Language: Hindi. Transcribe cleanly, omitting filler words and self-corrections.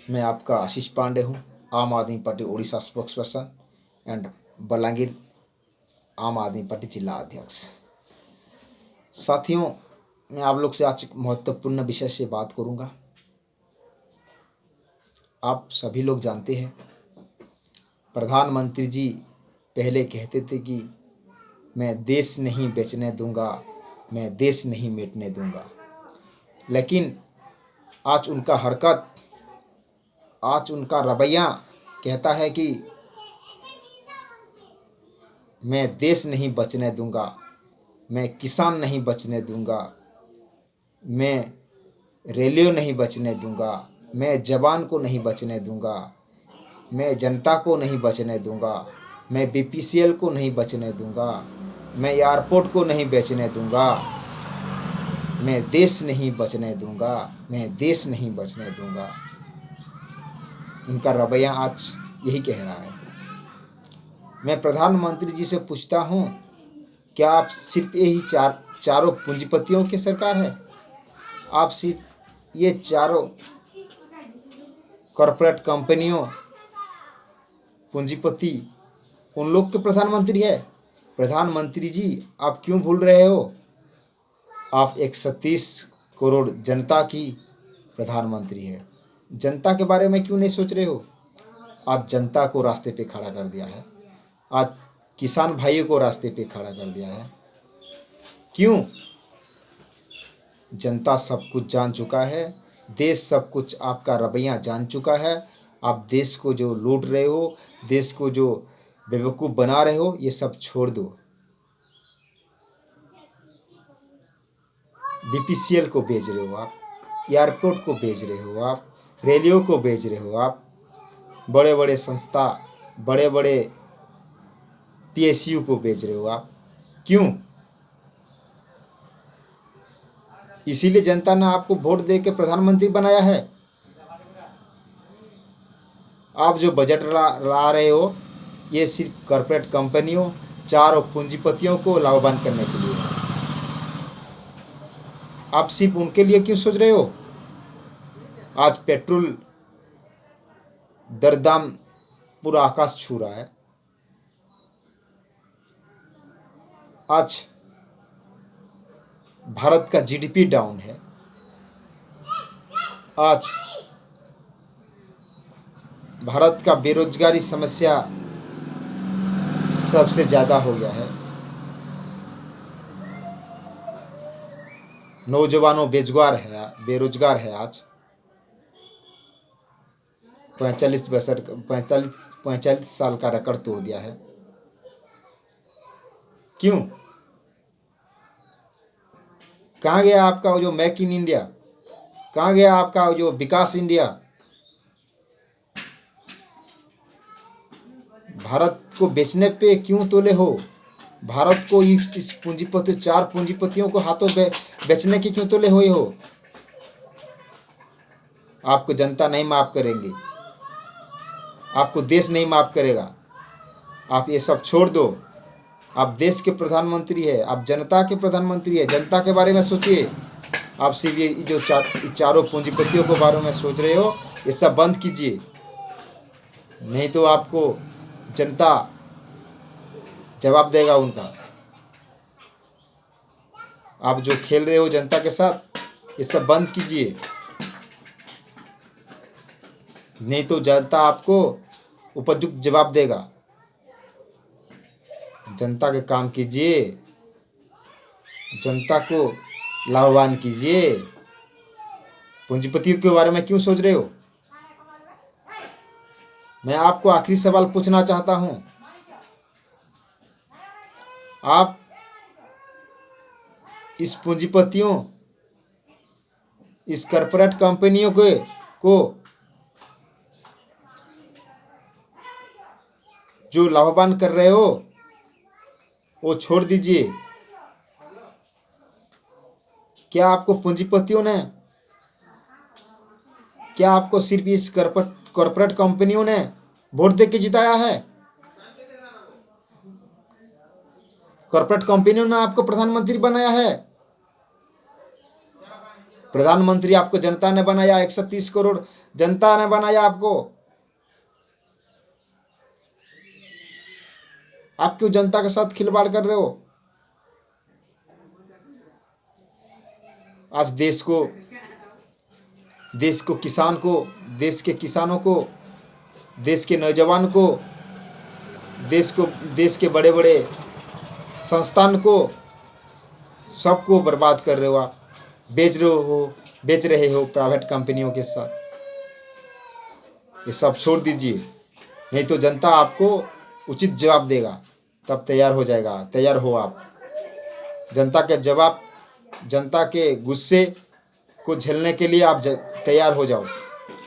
मैं आपका आशीष पांडे हूँ, आम आदमी party Orissa spokes person and Balangir आम आदमी पार्टी जिला अध्यक्ष। साथियों, मैं आप लोग से आज एक महत्वपूर्ण विषय से बात करूँगा। आप सभी लोग जानते हैं, प्रधानमंत्री जी पहले कहते थे कि मैं देश नहीं बेचने दूंगा, मैं देश नहीं मिटने दूंगा। लेकिन आज उनका हरकत, आज उनका रवैया कहता है कि मैं देश नहीं बचने दूंगा, मैं किसान नहीं बचने दूंगा, मैं रेलियो नहीं बचने दूंगा, मैं जवान को नहीं बचने दूंगा, मैं जनता को नहीं बचने दूंगा, मैं बीपीसीएल को नहीं बचने दूंगा, मैं एयरपोर्ट को नहीं बेचने दूंगा, मैं देश नहीं बचने दूंगा, मैं देश नहीं बचने दूंगा। उनका रवैया आज यही कह रहा है। मैं प्रधानमंत्री जी से पूछता हूँ, क्या आप सिर्फ यही चारों पूंजीपतियों की सरकार है? आप सिर्फ ये चारों कॉरपोरेट कंपनियों पूंजीपति उन लोग के प्रधानमंत्री है? प्रधानमंत्री जी, आप क्यों भूल रहे हो? आप 130 करोड़ जनता की प्रधानमंत्री है। जनता के बारे में क्यों नहीं सोच रहे हो? आज जनता को रास्ते पे खड़ा कर दिया है, आज किसान भाइयों को रास्ते पे खड़ा कर दिया है। क्यों? जनता सब कुछ जान चुका है, देश सब कुछ आपका रवैया जान चुका है। आप देश को जो लूट रहे हो, देश को जो बेवकूफ़ बना रहे हो, ये सब छोड़ दो। बीपीसीएल को बेच रहे हो आप, एयरपोर्ट को बेच रहे हो आप, रेलियो को बेच रहे हो आप, बड़े बड़े संस्था, बड़े बड़े पीएसयू को बेच रहे हो आप। क्यों? इसीलिए जनता ने आपको वोट दे के प्रधानमंत्री बनाया है। आप जो बजट ला रहे हो, ये सिर्फ कॉर्पोरेट कंपनियों, चारों पूंजीपतियों को लाभवान करने के लिए। आप सिर्फ उनके लिए क्यों सोच रहे हो? आज पेट्रोल दर दाम पूरा आकाश छू रहा है। आज भारत का जीडीपी डाउन है। आज भारत का बेरोजगारी समस्या सबसे ज़्यादा हो गया है। नौजवानों बेरोजगार है आज। 45 साल का रिकॉर्ड तोड़ दिया है। क्यों? कहाँ गया आपका जो मेक इन इंडिया? कहाँ गया आपका जो विकास इंडिया? भारत को बेचने पे क्यों तोले हो? भारत को इस पूंजीपति, चार पूंजीपतियों को हाथों बेचने के क्यों तोले हुए हो? आपको जनता नहीं माफ करेंगे, आपको देश नहीं माफ करेगा। आप ये सब छोड़ दो। आप देश के प्रधानमंत्री है, आप जनता के प्रधानमंत्री है। जनता के बारे में सोचिए। आप सिर्फ ये जो चारों पूंजीपतियों के बारे में सोच रहे हो, ये सब बंद कीजिए, नहीं तो आपको जनता जवाब देगा उनका। आप जो खेल रहे हो जनता के साथ, ये सब बंद कीजिए, नहीं तो जनता आपको उपयुक्त जवाब देगा। जनता के काम कीजिए, जनता को लाभवान कीजिए। पूंजीपतियों के बारे में क्यों सोच रहे हो? मैं आपको आखिरी सवाल पूछना चाहता हूं। आप इस पूंजीपतियों, इस कॉर्पोरेट कंपनियों को जो लाभवान कर रहे हो, वो छोड़ दीजिए। क्या आपको पूंजीपतियों ने, क्या आपको सिर्फ इस कॉर्पोरेट कंपनियों ने वोट दे के जिताया है? कॉर्पोरेट कंपनियों ने आपको प्रधानमंत्री बनाया है। प्रधानमंत्री आपको जनता ने बनाया, 130 करोड़ जनता ने बनाया आपको। आप क्यों जनता के साथ खिलवाड़ कर रहे हो? आज देश को किसान को, देश के किसानों को, देश के नौजवान को, देश के बड़े बड़े संस्थान को, सबको बर्बाद कर रहे हो आप। बेच रहे हो प्राइवेट कंपनियों के साथ। ये सब छोड़ दीजिए, नहीं तो जनता आपको उचित जवाब देगा। तब तैयार हो आप। जनता के गुस्से को झेलने के लिए आप तैयार हो जाओ।